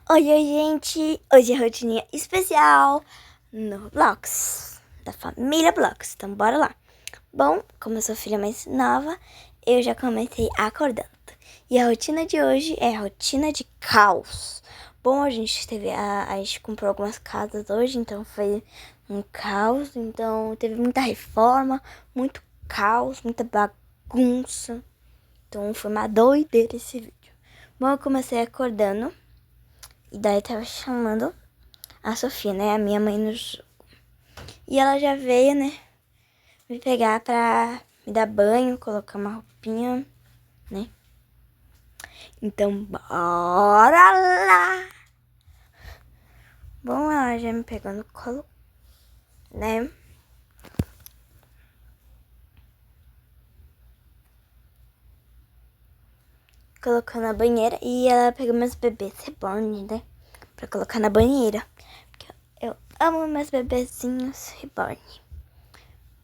Oi, gente! Hoje é rotininha especial no Roblox, da família Blox, então bora lá. Bom, como eu sou filha mais nova, eu já comecei acordando. E a rotina de hoje é a rotina de caos. Bom, a gente comprou algumas casas hoje, então foi um caos. Então teve muita reforma, muito caos, muita bagunça. Então foi uma doideira esse vídeo. Bom, eu comecei acordando. E daí eu tava chamando a Sofia, né? A minha mãe no jogo. E ela já veio, né? Me pegar pra me dar banho, colocar uma roupinha, né? Então, bora lá! Bom, ela já me pegou no colo, né? Colocou na banheira e ela pegou meus bebês reborn, né? Pra colocar na banheira. Porque eu amo meus bebezinhos reborn.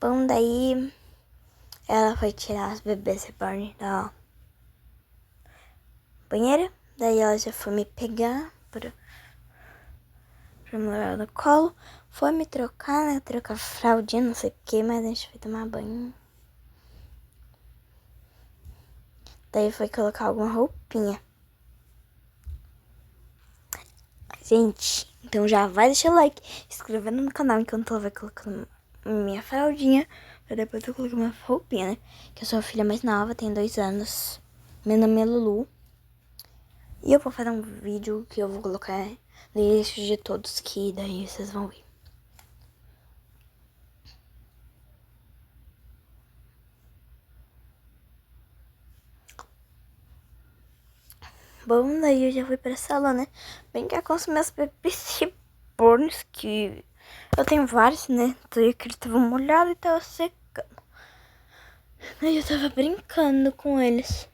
Bom, daí ela foi tirar os bebês reborn da banheira. Daí ela já foi me pegar pra morar no colo. Foi me trocar, né? Trocar fraldinha, não sei o que, mas a gente foi tomar banho. Daí foi colocar alguma roupinha. Gente, então já vai deixar o like, inscrevendo no canal enquanto ela vai colocando minha fraldinha. Pra depois eu colocar uma roupinha, né? Que eu sou a filha mais nova, tenho 2 anos. Meu nome é Lulu. E eu vou fazer um vídeo que eu vou colocar listas de todos, que daí vocês vão ver. Bom, daí eu já fui pra sala, né? Brincar com os meus bebês reborns, que eu tenho vários, né? Daí que eles estavam molhados e tava secando. Aí eu tava brincando com eles,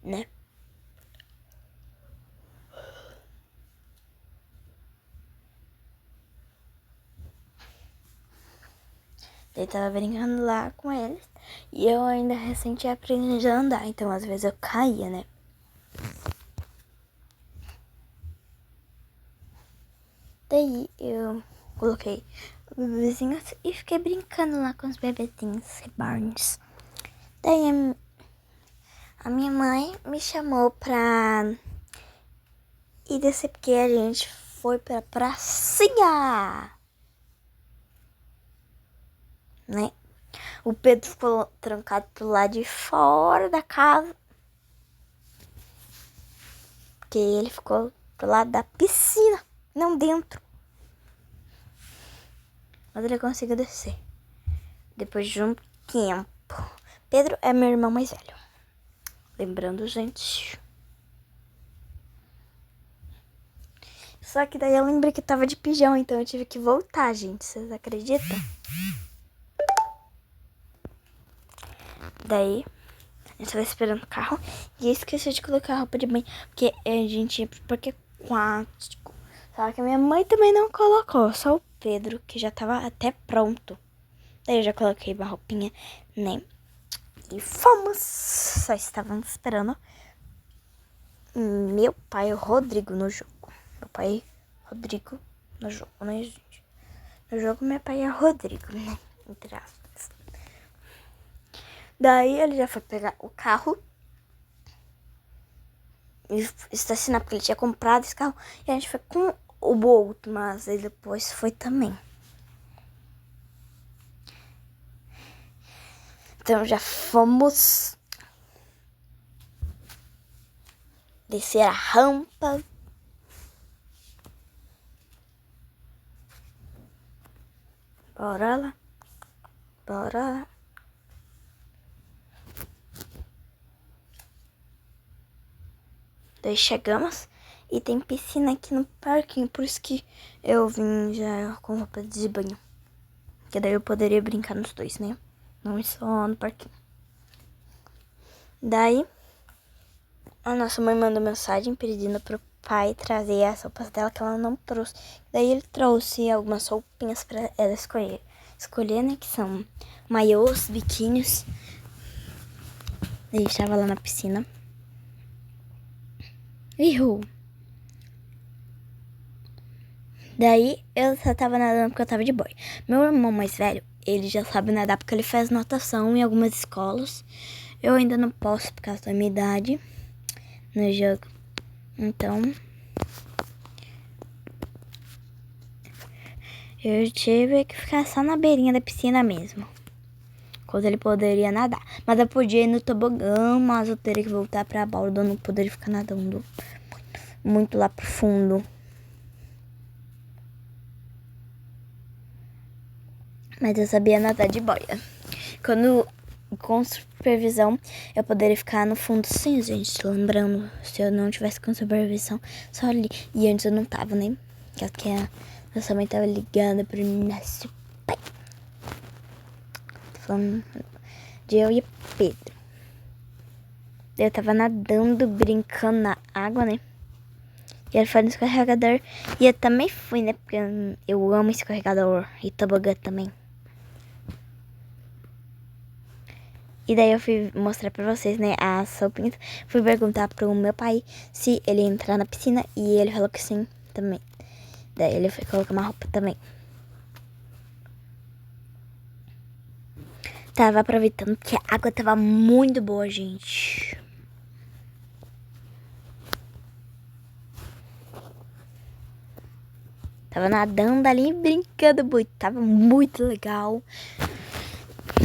né? Daí tava brincando lá com eles. E eu ainda recente aprendi a andar, então às vezes eu caía, né? Daí eu coloquei os bebezinhos e fiquei brincando lá com os bebezinhos reborns. Daí a minha mãe me chamou pra ir descer porque a gente foi pra pracinha, né? O Pedro ficou trancado pro lado de fora da casa, porque ele ficou pro lado da piscina, não dentro. Mas ele conseguiu descer depois de um tempo. Pedro é meu irmão mais velho. Lembrando, gente. Só que daí eu lembrei que tava de pijama, então eu tive que voltar, gente. Vocês acreditam? Daí, a gente tava esperando o carro e eu esqueci de colocar a roupa de banho, porque a gente ia pro parque aquático. Só que a minha mãe também não colocou, só o Pedro, que já tava até pronto. Daí eu já coloquei uma roupinha, né? E fomos. Só estávamos esperando meu pai, o Rodrigo, no jogo. Meu pai, Rodrigo, no jogo, né, gente? No jogo, meu pai é Rodrigo, né? Entre aspas. Daí ele já foi pegar o carro e estacionar, porque ele tinha comprado esse carro. E a gente foi com o Bolt, mas ele depois foi também. Então já fomos descer a rampa. Bora lá. Bora lá. Daí chegamos e tem piscina aqui no parquinho, por isso que eu vim já com roupa de banho. Que daí eu poderia brincar nos dois, né? Não só no parquinho. Daí a nossa mãe mandou mensagem pedindo pro pai trazer as roupas dela que ela não trouxe. Daí ele trouxe algumas roupinhas pra ela escolher, né? Que são maiôs, biquínis. Daí estava lá na piscina. Ihu. Daí eu só tava nadando porque eu tava de boia. Meu irmão mais velho, ele já sabe nadar porque ele faz natação em algumas escolas. Eu ainda não posso por causa da minha idade no jogo. Então, eu tive que ficar só na beirinha da piscina mesmo. Quando ele poderia nadar. Mas eu podia ir no tobogã, mas eu teria que voltar pra borda. Eu não poderia ficar nadando muito lá pro fundo. Mas eu sabia nadar de boia. Com supervisão, eu poderia ficar no fundo sim, gente. Lembrando, se eu não tivesse com supervisão, só ali. E antes eu não tava, né? Porque a nossa mãe tava ligando pro nosso pai. Tô falando de eu e Pedro. Eu tava nadando, brincando na água, né? E ele foi no escorregador. E eu também fui, né? Porque eu amo escorregador e tobogã também. E daí eu fui mostrar pra vocês, né, as roupinhas. Fui perguntar pro meu pai se ele ia entrar na piscina. E ele falou que sim, também. Daí ele foi colocar uma roupa também. Tava aproveitando porque a água tava muito boa, gente. Tava nadando ali, brincando muito. Tava muito legal,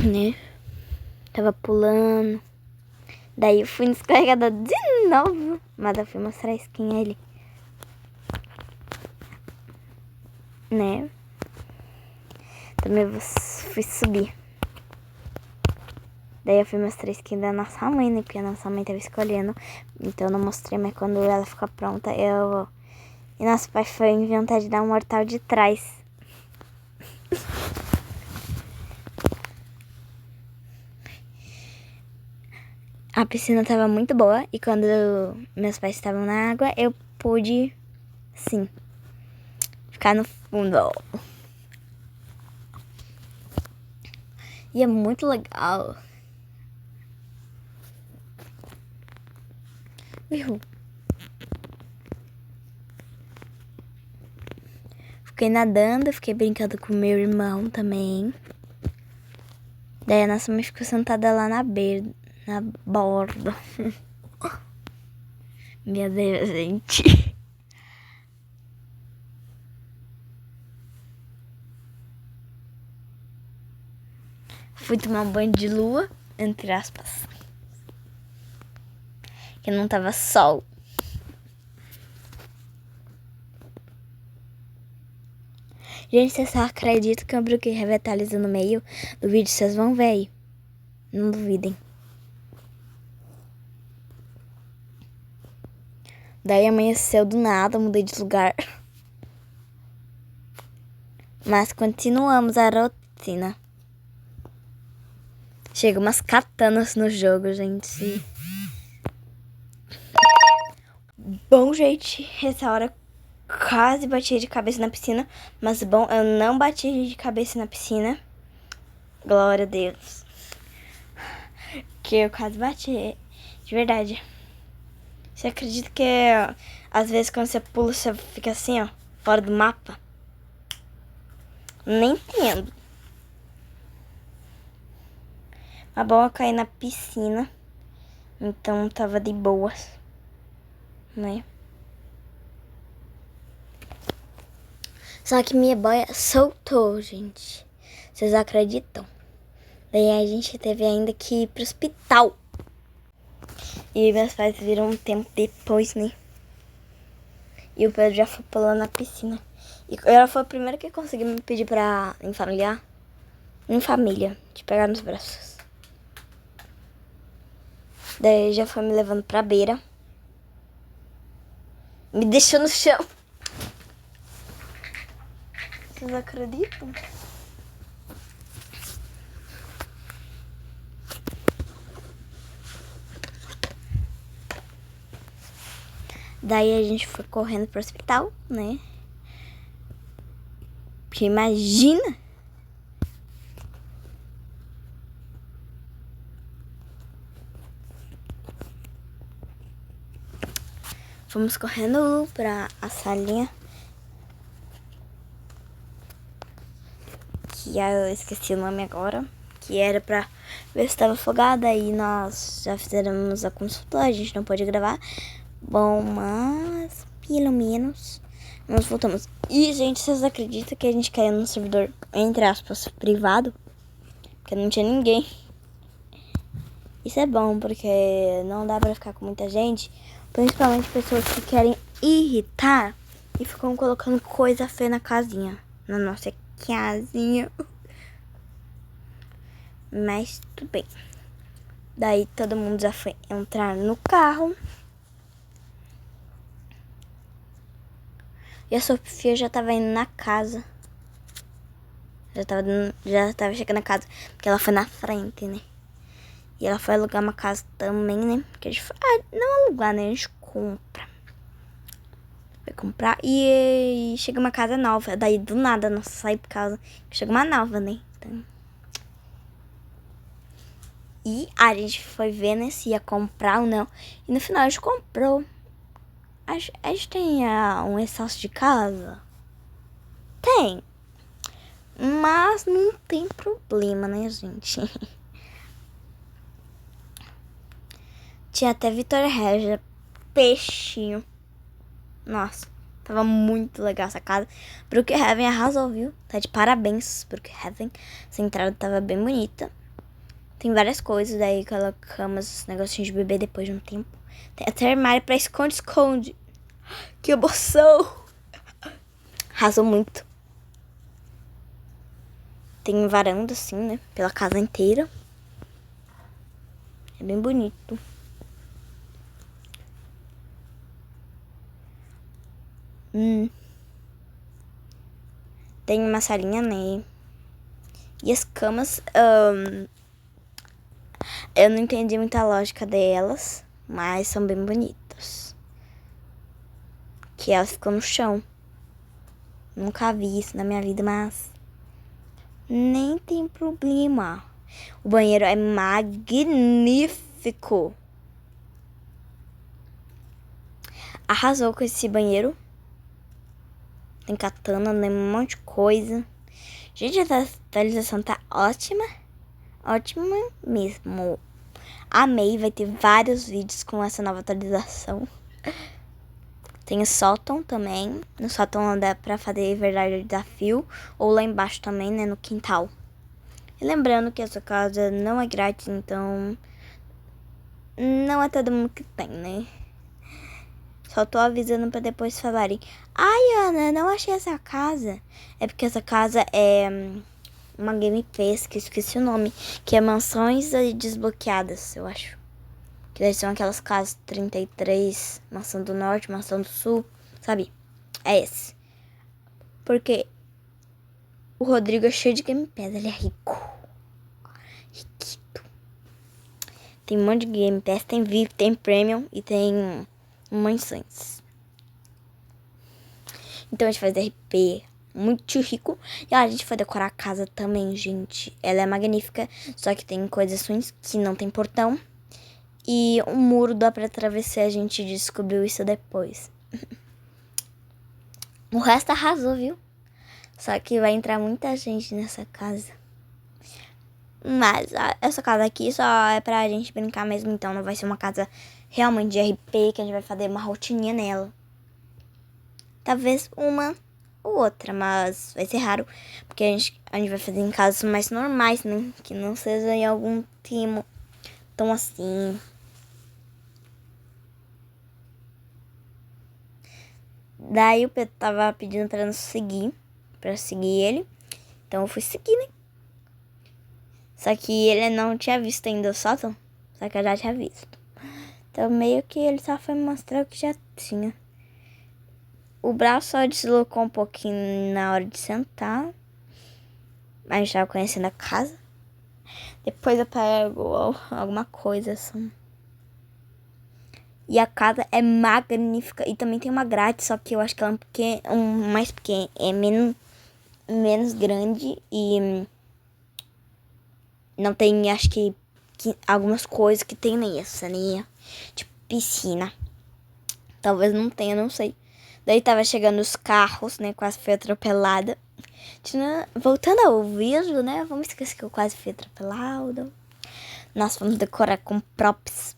né? Tava pulando. Daí eu fui no escorregador de novo. Mas eu fui mostrar a skin ali. Né? Também fui subir. Daí eu fui mostrar a skin da nossa mãe, né? Porque a nossa mãe tava escolhendo. Então eu não mostrei, mas quando ela ficou pronta, eu... E nosso pai foi inventar de dar um mortal de trás. A piscina tava muito boa. E quando meus pais estavam na água, eu pude, sim, ficar no fundo. E é muito legal. Viu? Fiquei nadando, fiquei brincando com meu irmão também. Daí a nossa mãe ficou sentada lá na borda. Meu Deus, gente. Fui tomar um banho de lua, entre aspas. Que não tava sol. Gente, vocês só acreditam que eu brinquei revitaliza no meio do vídeo, vocês vão ver aí. Não duvidem. Daí amanheceu do nada, mudei de lugar. Mas continuamos a rotina. Chega umas katanas no jogo, gente. Bom, gente, essa hora quase bati de cabeça na piscina. Mas bom, eu não bati de cabeça na piscina. Glória a Deus. Que eu quase bati, de verdade. Você acredita que às vezes quando você pula, você fica assim, ó, fora do mapa? Nem entendo. Mas bom, eu caí na piscina. Então tava de boas, né? Só que minha boia soltou, gente. Vocês acreditam? Daí a gente teve ainda que ir pro hospital. E meus pais viram um tempo depois, né? E o Pedro já foi pulando na piscina. E ela foi a primeira que conseguiu me pedir pra familiar. Em família, de pegar nos braços. Daí já foi me levando pra beira. Me deixou no chão. Vocês acreditam? Daí a gente foi correndo pro hospital, né? Porque imagina. Fomos correndo pra a salinha. Que eu esqueci o nome agora. Que era pra ver se estava afogada. Aí nós já fizemos a consulta. A gente não pôde gravar. Bom, mas pelo menos nós voltamos. E, gente, vocês acreditam que a gente caiu no servidor, entre aspas, privado? Porque não tinha ninguém. Isso é bom, porque não dá pra ficar com muita gente. Principalmente pessoas que querem irritar e ficam colocando coisa feia na casinha. Na nossa casinha. Mas tudo bem. Daí todo mundo já foi entrar no carro. E a Sofia já tava indo na casa. Já tava chegando na casa. Porque ela foi na frente, né? E ela foi alugar uma casa também, né? Porque a gente foi, não alugar, né? A gente compra. Vai comprar. E chega uma casa nova. Daí do nada nós sai por causa que chega uma nova, né? Então... E a gente foi ver, né? Se ia comprar ou não. E no final a gente comprou. A gente tem um excesso de casa? Tem. Mas não tem problema, né, gente? Tinha até Vitória Regia, peixinho. Nossa, tava muito legal essa casa. Brookhaven arrasou, viu? Tá de parabéns, Brookhaven. Essa entrada tava bem bonita. Tem várias coisas, daí colocamos os negocinhos de bebê depois de um tempo. Tem até armário pra esconde-esconde. Que emoção! Arrasou muito. Tem varanda assim, né? Pela casa inteira. É bem bonito. Tem uma salinha, né? E as camas, eu não entendi muita lógica delas, mas são bem bonitas. Que elas ficam no chão. Nunca vi isso na minha vida, mas nem tem problema. O banheiro é magnífico. Arrasou com esse banheiro. Tem katana, né? Um monte de coisa. Gente, a atualização tá ótima. Ótima mesmo. Amei, vai ter vários vídeos com essa nova atualização. Tem o sótão também. No sótão dá pra fazer verdade desafio. Ou lá embaixo também, né? No quintal. E lembrando que essa casa não é grátis, então... Não é todo mundo que tem, né? Só tô avisando pra depois falarem. Ai, Ana, não achei essa casa. É porque essa casa é uma Game Pass, que eu esqueci o nome. Que é Mansões Desbloqueadas, eu acho. Que daí são aquelas casas 33, Mansão do Norte, Mansão do Sul, sabe? É esse. Porque o Rodrigo é cheio de Game Pass, ele é rico. Riquito. Tem um monte de Game Pass, tem VIP, tem Premium e tem mansões. Então a gente faz RP muito rico. E a gente vai decorar a casa também, gente. Ela é magnífica, só que tem coisas ruins que não tem portão. E o muro dá pra atravessar, a gente descobriu isso depois. O resto arrasou, viu? Só que vai entrar muita gente nessa casa. Mas essa casa aqui só é pra gente brincar mesmo, então não vai ser uma casa realmente de RP, que a gente vai fazer uma rotininha nela. Talvez uma ou outra, mas vai ser raro, porque a gente vai fazer em casas mais normais, né? Que não seja em algum tema tão assim. Daí o Pedro tava pedindo pra nos seguir, pra seguir ele. Então eu fui seguir, né? Só que ele não tinha visto ainda o sótão, só que eu já tinha visto. Então meio que ele só foi mostrar o que já tinha. O braço só deslocou um pouquinho na hora de sentar. Mas a gente tava conhecendo a casa. Depois eu pego alguma coisa assim. E a casa é magnífica. E também tem uma grade, só que eu acho que ela é mais pequena. É menos grande. E não tem, acho que algumas coisas que tem nessa, né? Tipo piscina. Talvez não tenha, não sei. Daí tava chegando os carros, né? Quase fui atropelada. Voltando ao vídeo, né? Vamos esquecer que eu quase fui atropelada. Nós vamos decorar com props.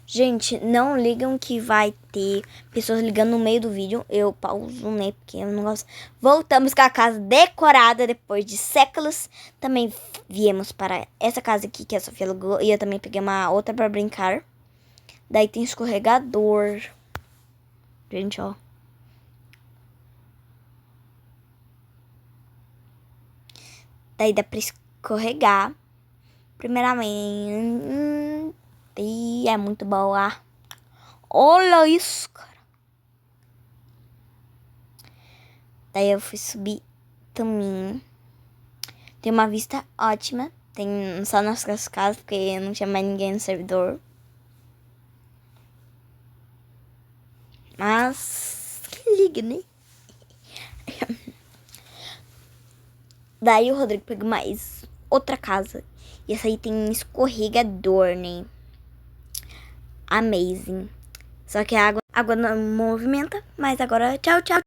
Gente, não ligam que vai ter pessoas ligando no meio do vídeo. Eu pauso, né? Porque eu não gosto. Voltamos com a casa decorada depois de séculos. Também viemos para essa casa aqui que a Sofia alugou. E eu também peguei uma outra para brincar. Daí tem escorregador. Gente, ó. Daí dá pra escorregar. Primeiramente. E é muito boa. Olha isso, cara. Daí eu fui subir também. Tem uma vista ótima. Tem só nossas casas, porque não tinha mais ninguém no servidor. Mas que liga, né? Daí o Rodrigo pegou mais outra casa. E essa aí tem um escorregador, né? Amazing. Só que a água não movimenta. Mas agora, tchau, tchau.